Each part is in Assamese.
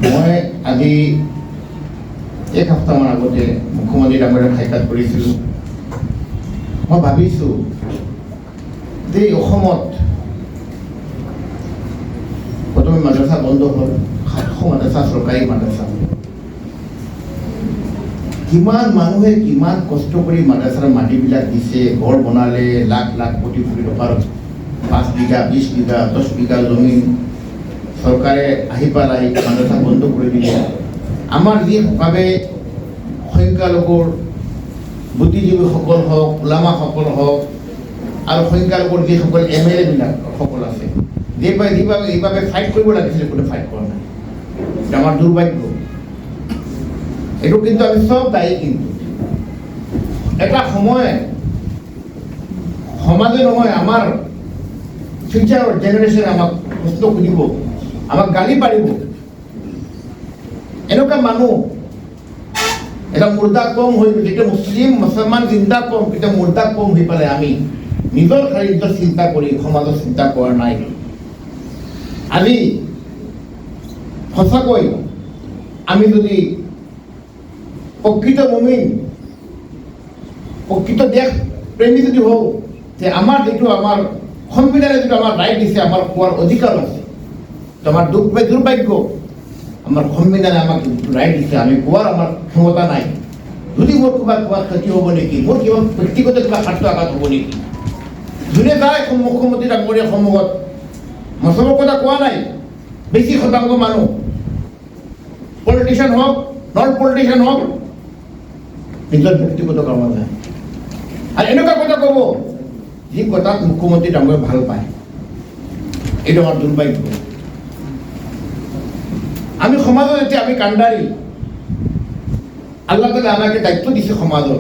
মই আজি এক সপ্তাহমান আগতে মুখ্যমন্ত্ৰী ডাঙৰীয়াক সাক্ষাৎ কৰিছিলোঁ। মই ভাবিছোঁ যে অসমত প্ৰথমে মাদ্ৰাছা বন্ধ হ'ল, 700 মাদ্ৰাছা চৰকাৰী মাদ্ৰাছা। কিমান মানুহে কিমান কষ্ট কৰি মাদ্ৰাছাৰ মাটিবিলাক দিছে, ঘৰ বনালে, লাখ লাখ কোটি কোটি টকাৰ 5 বিঘা 20 বিঘা 10 বিঘা জমিন চৰকাৰে আহি পেলাই মাদ্ৰাছা বন্ধ কৰি দিলে। আমাৰ যিভাৱে সংখ্যালঘুৰ বুদ্ধিজীৱীসকল হওক, ওলামাসকল হওক আৰু সংখ্যালঘুৰ যিসকল MLA বিলাক সকল আছে, যিভাৱে এইভাৱে ফাইট কৰিব লাগিছিলে, কোনো ফাইট কৰা নাই। এটা আমাৰ দুৰ্ভাগ্য। এইটো কিন্তু আমি চব দায়ী। কিন্তু এটা সময় সমাজে নহয়, আমাৰ ফিউচাৰৰ জেনেৰেশ্যনে আমাক প্ৰশ্ন সুধিব, আমাক গালি পাৰিব। এনেকুৱা মানুহ এটা মুৰ্দা কম হৈ যেতিয়া মুছলমান চিন্তা কম, তেতিয়া মুৰ্দা কম হৈ পেলাই আমি নিজৰ খাদ্য চিন্তা কৰি সমাজৰ চিন্তা কৰা নাই। আজি সঁচাকৈ আমি যদি প্ৰকৃত মুমিন, প্ৰকৃত দেশ প্ৰেমী যদি হওঁ, যে আমাৰ যিটো আমাৰ সংবিধানে যিটো আমাৰ ৰাইট দিছে, আমাৰ কোৱাৰ অধিকাৰ আছে। আমাৰ দুৰ্ভাগ্য, আমাৰ সংবিধানে আমাক ৰাইট দিছে, আমি কোৱাৰ আমাৰ ক্ষমতা নাই। যদি মোৰ কিবা ক্ষতি হ'ব নেকি, মোৰ কিবা ব্যক্তিগত কিবা স্বাৰ্থ আঘাত হ'ব নেকি? যোনে যায় মুখ্যমন্ত্ৰী ডাঙৰীয়াৰ সন্মুখত, মই চবৰ কথা কোৱা নাই, বেছি শতাংশ মানুহ পলিটিচিয়ান হওক, নন পলিটিচিয়ান হওক, নিজৰ ব্যক্তিগত কামত যায়। আৰু এনেকুৱা কথা ক'ব যি কথাত মুখ্যমন্ত্ৰী ডাঙৰীয়া ভাল পায়। এইটো আমাৰ দুৰ্ভাগ্য। আমি সমাজত এতিয়া আমি কাণ্ডাৰী, আল্লাহ তাআলা আমাকে দায়িত্ব দিছে সমাজৰ।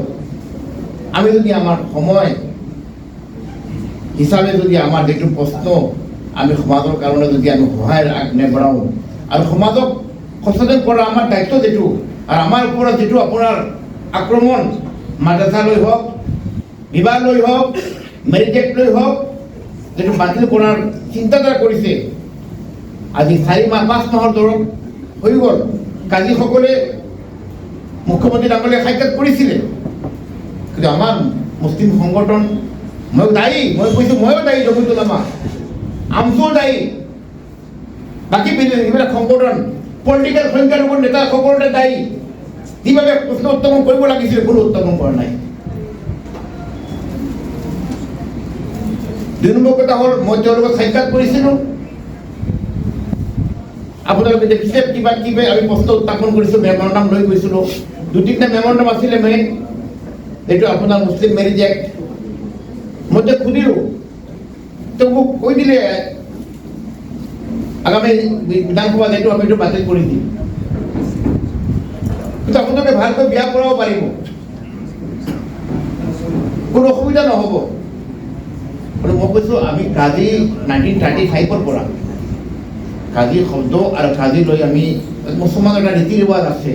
আমি যদি আমাৰ সময় হিচাপে যদি আমাৰ যিটো প্ৰশ্ন, আমি সমাজৰ কাৰণে যদি আমি সহায়ৰ আগনবঢ়াওঁ আৰু সমাজক সচেতন কৰা আমাৰ দায়িত্ব যিটো, আৰু আমাৰ ওপৰত যিটো আপোনাৰ আক্ৰমণ, মাদ্ৰাছা লৈ হওক, বিবাহ লৈ হওক, মেৰিজ এক্ট লৈ হওক, যিটো বাতিল কৰাৰ চিন্তাধাৰা কৰিছে, আজি 4 মাহ 5 মাহৰ দৰৱ হৈ গ'ল। কাজীসকলে মুখ্যমন্ত্ৰী ডাঙৰীয়াক সাক্ষাৎ কৰিছিলে, কিন্তু আমাৰ মুছলিম সংগঠন, মই দায়ী, মই কৈছোঁ ময়ো দায়ী, জমিয়তুল উলামা, আমছুও দায়ী, বাকী এইবিলাক সংগঠন, পলিটিকেল সংখ্যালঘুৰ নেতা সকলোতে দায়ী। যিভাৱে প্ৰশ্ন উত্থাপন কৰিব লাগিছিলে, কোনো উত্থাপন কৰা নাই। 2 নম্বৰ কথা হ'ল, মই তেওঁলোকক সাক্ষাৎ কৰিছিলোঁ, আপোনালোকে দেখিছে কিবা কিবা আমি প্ৰশ্ন উত্থাপন কৰিছোঁ, মেমৰেণ্ডাম লৈ গৈছিলোঁ। 2-3টা মেমৰেণ্ডাম আছিলে মেইন, এইটো আপোনাৰ মুছলিম মেৰিজ এক্ট। মই যে সুধিলোঁ, তো মোক কৈ দিলে আগামী বিধানসভাত এইটো আমি বাতিল কৰি দিম, কিন্তু আপোনালোকে ভালকৈ বিয়া কৰাব পাৰিব, কোনো অসুবিধা নহ'ব। আৰু মই কৈছোঁ আমি কাজী 1935ৰ পৰা কাজী শব্দ আৰু কাজী লৈ আমি মুছলমানৰ এটা ৰীতি ৰিৱাজ আছে,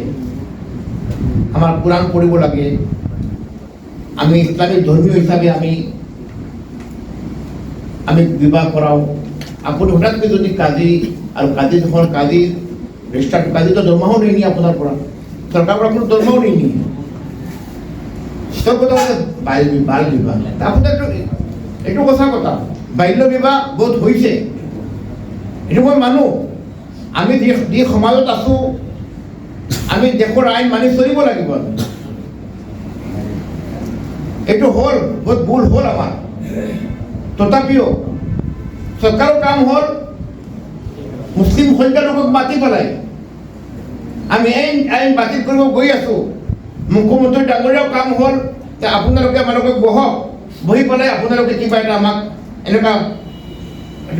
আমাৰ কোৰাণ পঢ়িব লাগে, আমি ইছলামিক ধৰ্মীয় হিচাপে আমি বিবাহ কৰাওঁ। আপুনি হঠাৎকৈ যদি কাজী আৰু কাজী যখন কাজী ৰেজিষ্টাৰ, কাজীটো দৰমহাও নিনিয়ে আপোনাৰ পৰা, চৰকাৰৰ পৰা কোনো দৰমহাও নিনিয়ে। চব কথা হৈছে বাল বিবাহ। আপোনাৰ এইটো সঁচা কথা, বাল্য বিবাহ বহুত হৈছে, এইটো মই মানো। আমি যি সমাজত আছোঁ, আমি দেশৰ আইন মানি চলিব লাগিব। এইটো হ'ল বহুত ভুল হ'ল আমাৰ। তথাপিও চৰকাৰৰ কাম হ'ল মুছলিম সংখ্যালঘুক মাতি পেলাই আমি আইন বাতিল কৰিব গৈ আছোঁ। মুখ্যমন্ত্ৰী ডাঙৰীয়াও কাম হ'ল যে আপোনালোকে আমালোকক বহি পেলাই আপোনালোকে কিবা এটা আমাক এনেকুৱা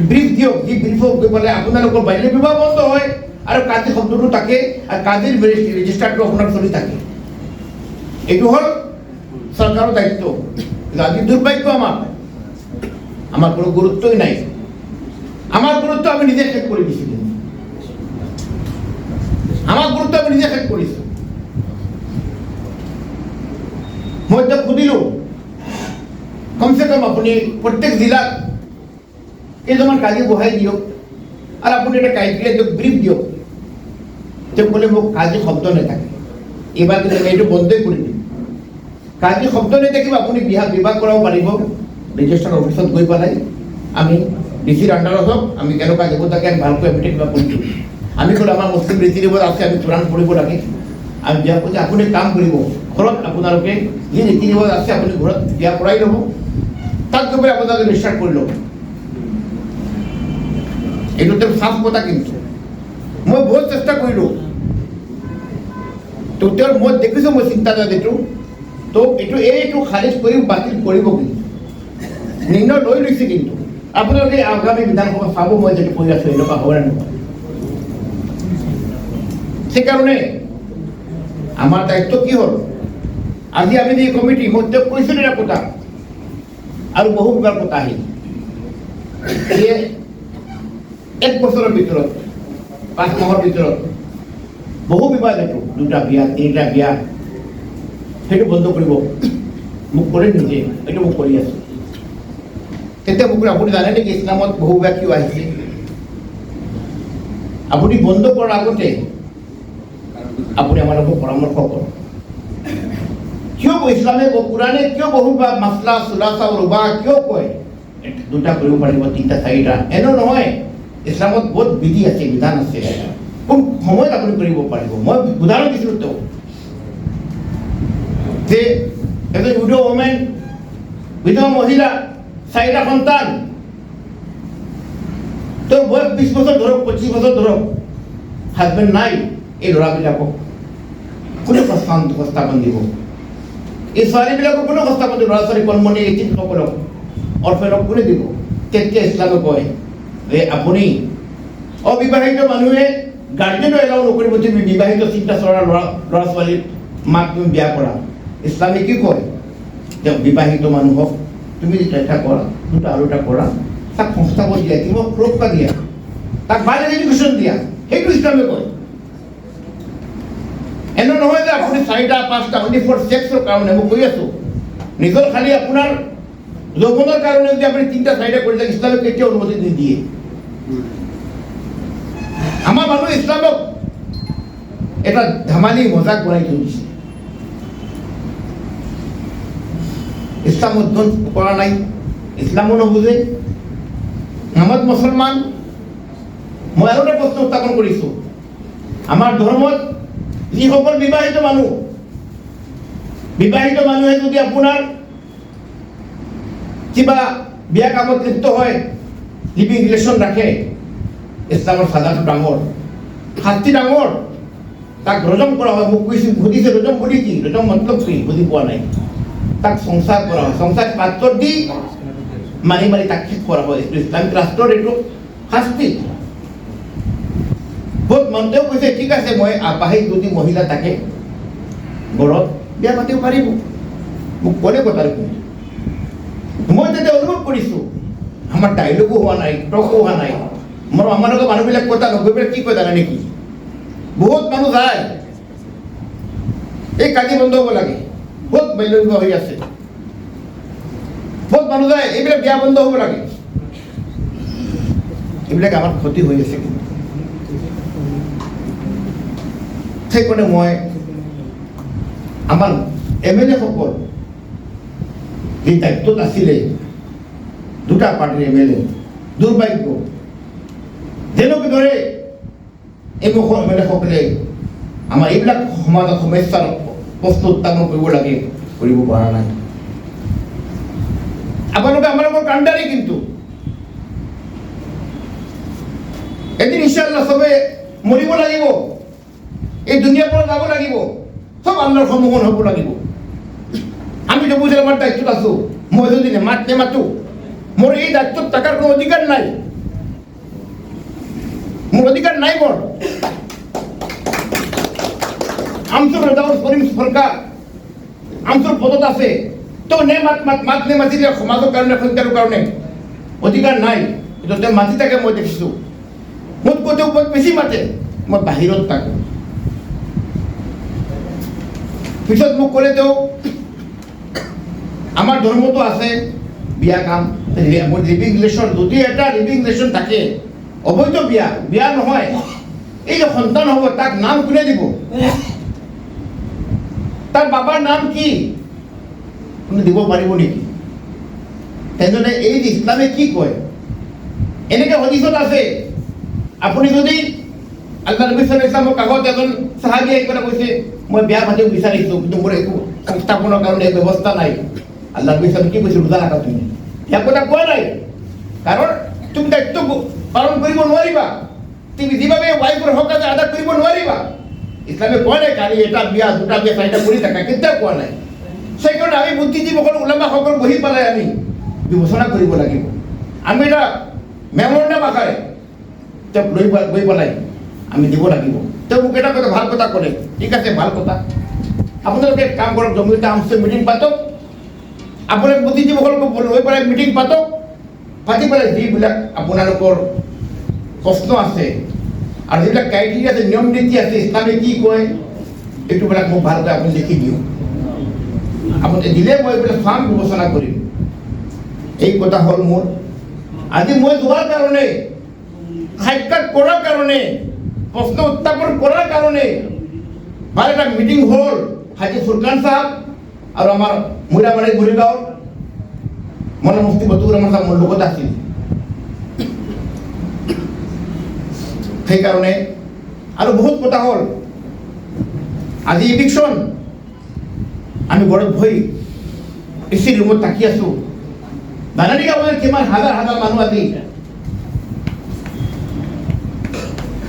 ব্ৰিফ দিয়ক, যি ব্ৰিফক গৈ পেলাই আপোনালোকৰ বাল্য বিবাহ বন্ধ হয় আৰু কাজী শব্দটো থাকে আৰু কাজীৰ ৰেজিষ্টাৰটো আপোনাৰ চলি থাকে। এইটো হ'ল চৰকাৰৰ দায়িত্ব। আজি দুৰ্ভাগ্য আমাৰ কোনো গুৰুত্বই নাই। আমার গুরুত্ব আমি নিজে শেষ করে দিছি, আমার গুরুত্ব আমি নিজে শেষ করেছি। মই তো সুধিলো কমসে কম আপনি প্রত্যেক জেলাত কেইজনমান কাজী বহাই দিয়ক আর আপনি এটা ক্রাইটেরিয়া দিয়ক, ব্রিফ দিয়ক তেওঁ ক'লে মোক কাজী শব্দ নাথাকে, এইবাৰ কিন্তু আমি এইটো বন্ধই কৰি দিম। কাজী শব্দ নাথাকিব, আপুনি বিবাহ কৰাব পাৰিব ৰেজিষ্ট্ৰাৰ অফিচত গৈ পেলাই। আমি ডিচিৰ আণ্ডাৰত হওক, আমি কেনেকুৱা দেৱতাকে আমি ভালকৈ আমি কিবা কৰি দিম। আমি ক'লো আমাৰ মুছলিম ৰীতি ৰিৱাজ আছে, আমি কোৰাণ পঢ়িব লাগে। আমি বিয়া কৰিছে, আপুনি কাম কৰিব ঘৰত, আপোনালোকে যি ৰীতি ৰিৱাজ আছে আপুনি ঘৰত বিয়া কৰাই ল'ব, তাত গৈ পেলাই আপোনালোকে ৰেজিষ্টাৰ কৰি ল'ব। এইটো তেওঁ চাফ কথা। কিন্তু মই বহুত চেষ্টা কৰিলোঁ, তো তেওঁৰ মই দেখিছোঁ, মই চিন্তাধাৰা যিটো, তো এইটো খাৰিজ কৰি বাতিল কৰিব। কিন্তু নিৰ্ণয় লৈ লৈছে। কিন্তু আপোনালোকে আগামী বিধানসভা চাব, মই যিটো কৈ আছোঁ এনেকুৱা হ'ব নে নহয়। সেইকাৰণে আমাৰ দায়িত্ব কি হ'ল, আজি আমি যে কমিটি, মই তেওঁক কৈছিলোঁ এটা কথা আৰু বহুবাৰ কথা আহিল যে 1 বছৰৰ ভিতৰত 5 মাহৰ ভিতৰত বহু বিবাহ এইটো 2টা বিয়া 3টা বিয়া সেইটো বন্ধ কৰিব মোক কৰি নিজে, এইটো মোক কৰি আছোঁ। তেতিয়া মোক আপুনি জানে নেকি ইছলামত বহু বিয়া কিয় আহিছে? আপুনি বন্ধ কৰাৰ আগতে আপুনি আমাৰ লগত পৰামৰ্শ কৰক, কিয় ইছলামে কোৰাণে কিয় বহু বা মাছলা চুলাচা ৰুবা কিয় কয় 2টা কৰিব পাৰিব, 3টা 4টা? এনে নহয়, ইছলামত বহুত বিধি আছে, বিধান আছে, কোন সময়ত আপুনি কৰিব পাৰিব। মই উদাহৰণ দিছিলোঁ তেওঁ যে এজন উইডো ওমেন, বিধৱা মহিলা, 4টা সন্তান, তোৰ বয়স 20 বছৰ ধৰক, 25 বছৰ ধৰক, হাজবেণ্ড নাই, এই ল'ৰাবিলাকক কোনে সংস্থাপন দিব? এই ছোৱালীবিলাকক কোনে সংস্থাপন দিব? ল'ৰা ছোৱালী কণমণি এতিমসকলক, অৰ্ফেনক কোনে দিব? তেতিয়া ইছলামে কয় যে আপুনি অবিবাহিত মানুহে গাৰ্জেনো এলাও নকৰিব, তুমি বিবাহিত চিন্তা চৰা ল'ৰা ছোৱালীক মাক তুমি বিয়া কৰা। ইছলামে কি কয়? তেওঁ বিবাহিত মানুহক তুমি যেতিয়া এটা কৰা, 2টা আৰু এটা কৰা, তাক সংস্থাপন দিয়া, কিবা সুৰক্ষা দিয়া, তাক ভাল এডুকেশ্যন দিয়া, সেইটো ইছলামে কয়। এনে নহয় যে আপুনি 4টা 5টা অনলি ফৰ ছেক্সৰ কাৰণে। মই কৈ আছোঁ, নিজৰ খালি আপোনাৰ যৌৱনৰ কাৰণে যদি আপুনি 3টা 4টা কৰি যায়, ইছলামে কেতিয়াও অনুমতি নিদিয়ে। আমাৰ মানুহ ইছলামক এটা ধেমালি মজাক বনাই থৈ দিছে। ইছলাম অধ্যয়ন কৰা নাই, ইছলামো নুবুজে, আমাৰ মুছলমান। মই আৰু এটা প্ৰশ্ন উত্থাপন কৰিছোঁ, আমাৰ ধৰ্মত যিসকল বিবাহিত মানুহে যদি আপোনাৰ কিবা বিয়া কামত লিপ্ত হয়, লিভিং ৰিলেশ্যন ৰাখে, ইছলামৰ চাজাটো ডাঙৰ, শাস্তি ডাঙৰ, তাক ৰজম কৰা হয়। মোক সুধিছে ৰজম বুলি কি, ৰজম মতলব কি বুজি পোৱা নাই। তাক সংসাৰ কৰা হয়, সংসাৰ পাত্ৰ দি মাৰি মাৰি তাক শেষ কৰা হয়। ইছলামিক ৰাষ্ট্ৰৰ এইটো শাস্তি। বহুত মন্ত্ৰীও কৈছে ঠিক আছে, মই আবাহিক যদি মহিলা থাকে ঘৰত বিয়া পাতিব পাৰিব, মোক ক'লে কথাৰ কোনো। মই তেতিয়া অনুভৱ কৰিছোঁ, আমাৰ ডাইলগো হোৱা নাই, টকো হোৱা নাই। মোৰ আমাৰ লগত মানুহবিলাক কথা নগৈ পেলাই কি কয় জানে নেকি? বহুত মানুহ যায়, এই কাজি বন্ধ হ'ব লাগে, বহুত বাল্য বিবাহ হৈ আছে, বহুত মানুহ যায়, এইবিলাক বিয়া বন্ধ হ'ব লাগে। এইবিলাক আমাৰ ক্ষতি হৈ আছে। কিন্তু সেইকাৰণে মই আমাৰ MLA সকল যি দায়িত্বত আছিলে, 2টা পাৰ্টিৰ MLA, দুৰ্ভাগ্য যেনেকৈ দৰে এই MLA সকলে আমাৰ এইবিলাক সমাজৰ সমস্যাৰ প্ৰশ্ন উত্থাপন কৰিব লাগে, কৰিব পৰা নাই। আপোনালোকে আমালোকৰ কাণ্ডাৰী। কিন্তু এদিন ইনশাআল্লাহ চবে মৰিব লাগিব, এই দুনিয়াৰ পৰা যাব লাগিব, চব আল্লাহৰ সন্মুখীন হ'ব লাগিব। আমি যে বুঝে আমাৰ দায়িত্বত আছো, মই যদি নেমাতো মোৰ এই দায়িত্বত থাকাৰ কোনো অধিকাৰ নাই, মোৰ অধিকাৰ নাই। মোৰ আমচুৰ ৰেজাউল কৰিম সৰকাৰ আমচুৰ পদত আছে, তো মাত নেমাতি সমাজৰ কাৰণে সংখ্যাৰ কাৰণে অধিকাৰ নাই। কিন্তু তেওঁ মাতি থাকে, মই দেখিছোঁ। মোতকৈ তেওঁ বেছি মাতে, মই বাহিৰত থাকোঁ। পিছত মোক ক'লে তেওঁ আমাৰ ধৰ্মটো আছে বিয়া কাম, লিভিং ৰিলেশ্যন, যদি এটা লিভিং ৰিলেশ্যন থাকে, অবৈধ বিয়া নহয়, এই যে সন্তান হ'ব তাক নাম কোনে দিব? তাৰ বাবাৰ নাম কি কোনে দিব পাৰিব নেকি? তেনেহ'লে এই যে ইছলামে কি কয়, এনেকে হদিছত আছে, আপুনি যদি আল্লাহ নবী সাল্লাল্লাহু আলাইহি ওয়াসাল্লামৰ কাষত এজন সাহাবী আহি পেলাই কৈছে মই বিয়া পাতিব বিচাৰিছোঁ কিন্তু মোৰ একো সংস্থাপনৰ কাৰণে ব্যৱস্থা নাই, আল্লাহ নবী সাল্লাল্লাহু কি কৈছে? ৰোজা ৰাখা তুমি। ইয়াৰ কথা কোৱা নাই, কাৰণ তুমি দায়িত্ব পালন কৰিব নোৱাৰিবা, তুমি যিভাৱে ৱাইফৰ হক আছে আদা কৰিব নোৱাৰিবা। ইছলামে কোৱা নাই কালি এটা বিয়া দুটা বিয়া চাৰিটা কৰি থাকা, কেতিয়াও কোৱা নাই। সেইকাৰণে আমি বুদ্ধিজীৱীসকল ওলামাসকল বহি পেলাই আমি বিবেচনা কৰিব লাগিব। আমি এটা মেমৰেণ্ডাম আকাৰে তেওঁক গৈ পেলাই আমি দিব লাগিব। তেওঁ মোক এটা কথা ভাল কথা ক'লে, ঠিক আছে ভাল কথা, আপোনালোকে কাম কৰক, জমিয়তে আমছে মিটিং পাতক, আপোনালোকে বুদ্ধিজীৱীসকলক লৈ পেলাই মিটিং পাতক, পাতি পেলাই যিবিলাক আপোনালোকৰ প্ৰশ্ন আছে আৰু যিবিলাক ক্ৰাইটেৰিয়া আছে, নিয়ম নীতি আছে, ইছলামে কি কয় এইটোবিলাক মোক ভালকৈ আপুনি লিখি দিয়ক। আপুনি দিলে মই এইবিলাক চাম, বিবেচনা কৰিম। এই কথা হ'ল মোৰ আজি মই যোৱাৰ কাৰণে, সাক্ষাৎ কৰাৰ কাৰণে, প্ৰশ্ন উত্থাপন কৰাৰ কাৰণে ভাল এটা মিটিং হ'ল হাজী ফুৰকান সাহেব আৰু আমাৰ মৈৰাবাৰী মৰিগাঁৱৰ মৌলানা মুফতি বতুৰ ৰহমান সাহেব মোৰ লগত আছিল। সেইকাৰণে আৰু বহুত কথা হ'ল। আজি ইভিকশ্যন, আমি ঘৰত বহি এচি ৰুমত থাকি আছোঁ, জানেনে আপোনাৰ কিমান হাজাৰ হাজাৰ মানুহ আজি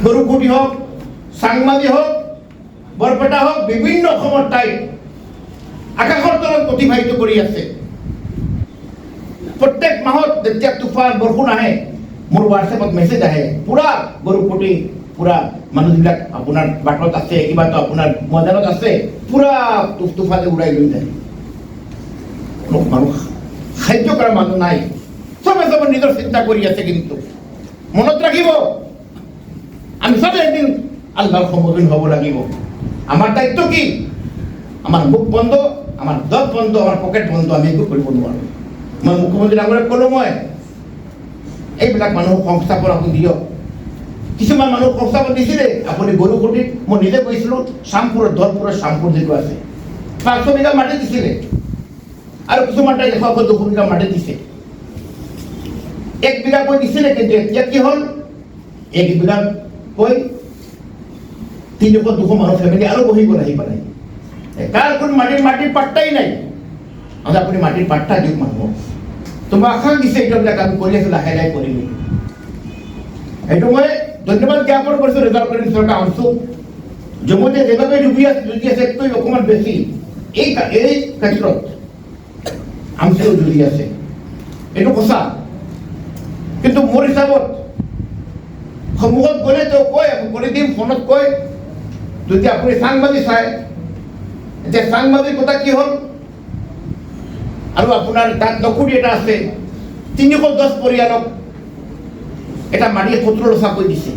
গৰুকুটি হওক, চাংমালি হওক, বৰপেটা হওক, বিভিন্ন অসমৰ ঠাইত আকাশৰ তলত অতিবাহিত কৰি আছে। প্ৰত্যেক মাহত যেতিয়া তুফান বৰষুণ আহে মোৰ হোৱাটছএপত মেছেজ আহে, পুৰা গৰুকুটি, পুৰা মানুহবিলাক আপোনাৰ বাটত আছে, কিবাটো আপোনাৰ ময়দানত আছে, পুৰা তুফানে উৰাই লৈ যায়। মানুহ সাহায্য কৰা মানুহ নাই, চবে নিজৰ চিন্তা কৰি আছে। কিন্তু মনত ৰাখিব, আমি চবে একদিন আল্লাহৰ সন্মুখীন হ'ব লাগিব। আমাৰ দায়িত্ব কি? আমাৰ মুখ বন্ধ, আমাৰ দত বন্ধ, আমাৰ পকেট বন্ধ, আমি একো কৰিব নোৱাৰোঁ। মই মুখ্যমন্ত্ৰী ডাঙৰীয়াক ক'লোঁ, মই এইবিলাক মানুহক সংস্থাপন আপুনি দিয়ক। কিছুমান মানুহক সংস্থাপন দিছিলে, আপুনি গৰুকুটিত, মই নিজে গৈছিলোঁ, শ্যামপুৰত, ধলপুৰৰ শ্যামপুৰ যিটো আছে 500 বিঘা মাটি দিছিলে, আৰু কিছুমান ঠাইত 100-200 বিঘা মাটি দিছে। 1 বিঘাকৈ দিছিলে, কিন্তু এতিয়া কি হ'ল, 1 বিঘাকৈ 300-200 মানুহ ফেমিলি আৰু বহি গ'ল আহি পেলাই। কাৰ কোন মাটিৰ পাট্টাই নাই। আপুনি মাটিৰ পাট্টা দিয়ক মানুহক। তোমাৰ আশা দিছে এইবিলাক আমি কৰি আছোঁ, লাহে লাহে কৰিম। এইটো মই ধন্যবাদ জ্ঞাপন কৰিছোঁ ৰিজাৰ্ভ কৰি চৰকাৰ আনছো। জম্মুতে যেভাৱে ডুবি আছে একটু অকণমান বেছি এই ক্ষেত্ৰত আমচিও জুৰি আছে, এইটো সঁচা। কিন্তু মোৰ হিচাপত সন্মুখত গ'লে তেওঁ কয়, কৰি দিম, ফোনত কয়। যদি আপুনি চাংবাদী চায়, এতিয়া চাংবাদীৰ কথা কি হ'ল, আৰু আপোনাৰ তাত নকুৰি এটা আছে, 310 পৰিয়ালক এটা মাটি 17 চাকৈ দিছে।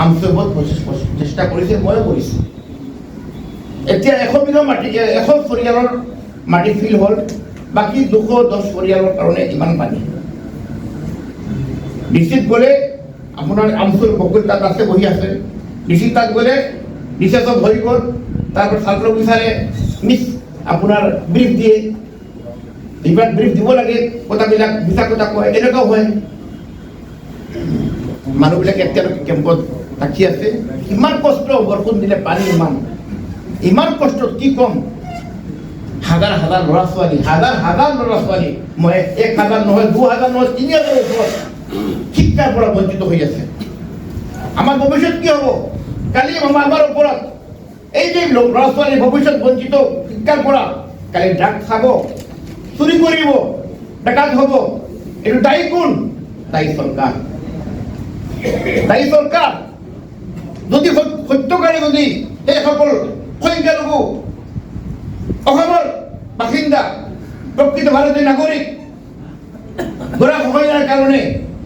আমচে বহুত চেষ্টা কৰিছে, ময়ো কৰিছোঁ। এতিয়া 100 বিঘা মাটি, 100 পৰিয়ালৰ মাটি ফিল হ'ল, বাকী 210 পৰিয়ালৰ কাৰণে ইমান পানী। ডিচিত গ'লে আপোনাৰ আমচুৰ বকুল তাত আছে, বহি আছে। ডিচি তাত গ'লে ডিচে চব হৈ গ'ল, তাৰপৰা চাৰ্কল অফিচাৰে আপোনাৰ ব্ৰিফ দিয়ে, এইবিলাক ব্ৰিফ দিব লাগে, কথাবিলাক মিছা কথা কয়, এনেকুৱাও হয়। মানুহবিলাকে এতিয়ালৈকে কেম্পত থাকি আছে। ইমান কষ্ট, বৰষুণ দিলে পানী ইমান কষ্ট কি কম। হাজাৰ হাজাৰ ল'ৰা ছোৱালী, হাজাৰ হাজাৰ ল'ৰা ছোৱালী, মই 1000 নহয়, 2000 নহয়, 3000 ওপৰত শিক্ষাৰ পৰা বঞ্চিত হৈ আছে। আমাৰ ভৱিষ্যত কি হ'ব? কালি আমাৰ ওপৰত এই যে ল'ৰা ছোৱালী ভৱিষ্যত বঞ্চিত শিক্ষাৰ পৰা, কালি ড্ৰাগ খাব, চুৰি কৰিব, ডাকাত হ'ব। এইটো দায়ী কোন? দায়ী চৰকাৰ। দায়ী চৰকাৰ। যদি সত্যকাৰে যদি সেইসকল সংখ্যালঘু অসমৰ বাসিন্দা, প্ৰকৃত ভাৰতীয় নাগৰিক গৰা খহনীয়াৰ কাৰণে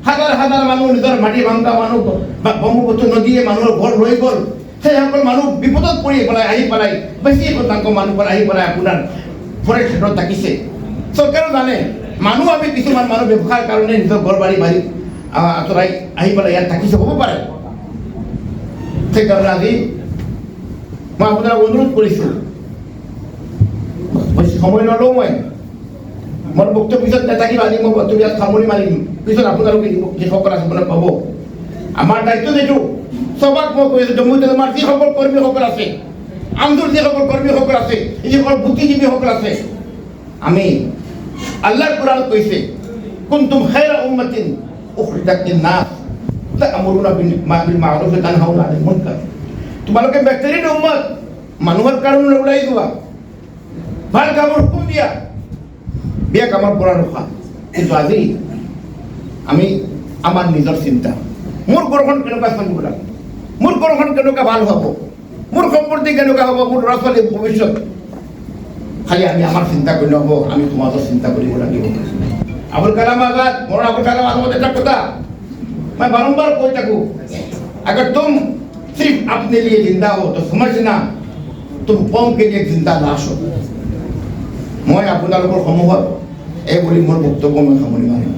হাজাৰ হাজাৰ মানুহ নিজৰ মাটি ভাঙা মানুহ, ব্ৰহ্মপুত্ৰ নদীয়ে মানুহৰ ঘৰ লৈ গ'ল, সেইসকল মানুহ বিপদত পৰি পেলাই আহি পেলাই বেছি শতাংশ মানুহ আহি পেলাই আপোনাৰ ফৰেষ্ট ক্ষেত্ৰত থাকিছে। চৰকাৰো জানে মানুহ, আমি কিছুমান মানুহ ব্যৱসায়ৰ কাৰণে নিজৰ ঘৰ বাৰী আঁতৰাই আহি পেলাই ইয়াত থাকিছে, হ'ব পাৰে। সেইকাৰণে আজি মই আপোনাক অনুৰোধ কৰিছোঁ, বেছি সময় নলওঁ, মোৰ বক্তব্য পিছত নাথাকিব, আজি মই বক্তব্য সামৰি মাৰিম, পিছত আপোনালোকে যিসকল আছে আপোনাক পাব। আমাৰ দায়িত্ব যিটো সবাক মই কৈ আছোঁ, জম্মু আমাৰ যিসকল কৰ্মীসকল আছে, আমজুৰ যিসকল কৰ্মীসকল আছে, যিসকল বুদ্ধিজীৱীসকল আছে, আমি আল্লাহৰ কোৰাণত কৈছে কুনতুম খায়ৰা উম্মাতিন উখৰিজাত লিন্নাছ তা'মুৰুনা বিল মা'ৰুফ ওয়া তানহাউনা আনিল মুনকাৰ। তোমালোকে বেহতৰীন উম্মত, মানুহৰ কাৰণে ওলাই যোৱা, ভাল কামৰ হুকুম দিয়া, বেয়া কামৰ পৰা ৰখা। কিন্তু আজি আমি আমাৰ নিজৰ চিন্তা, মোৰ ঘৰখন কেনেকুৱা চলিব লাগে, মোৰ ঘৰখন কেনেকুৱা ভাল হ'ব, মোৰ সম্পত্তি কেনেকুৱা হ'ব, মোৰ ল'ৰা ছোৱালীৰ ভৱিষ্যত, খালি আমি আমাৰ চিন্তা কৰি নহ'ব, আমি সমাজৰ চিন্তা কৰিব লাগিব। আবুল কালাম আজাদ, মৌলানা আবুল কালাম আজাদ এটা কথা मैं बारंबार কৈ থাকো, अगर तुम सिर्फ अपने लिए जिंदा हो तो समझना तुम कौम के लिए जिंदा लाश हो। মই আপোনালোকৰ সমূহত এই বুলি মোৰ বক্তব্য মই সামৰি মাৰিম।